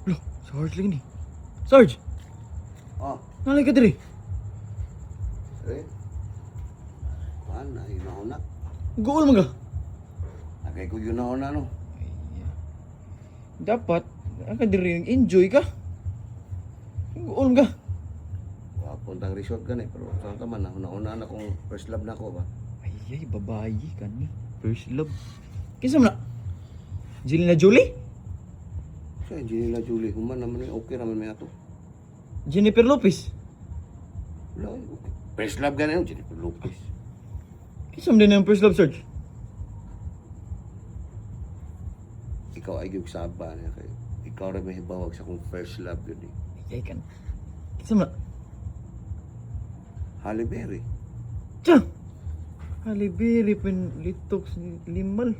Loh, Sarge lagi ni. Sarge, Oh, nalay ka diri. eh. Mana, yun na. Goal man ka. Nakay ko yun na, no? Dapat, ang ka diri, enjoy ka. Goal man ka. Puntang resort gan eh, pero saan ka man, una-una na kung first love na ako ba? Ay, babae ka ni. First love. Kinsa man na? Angelina Jolie? Siya, Angelina Jolie, human naman eh, okay naman may ato. Jennifer Lopez? Wala, okay. First love gan eh, Jennifer Lopez. Kinsa man din ang first love, Sarge? Ikaw ay gyud saba niya kay ikaw ra may hibawag sa akong first love yun eh. Ay, kan. Kinsa man na? Halle Berry. Tiyan! Halibiri, litok, limal.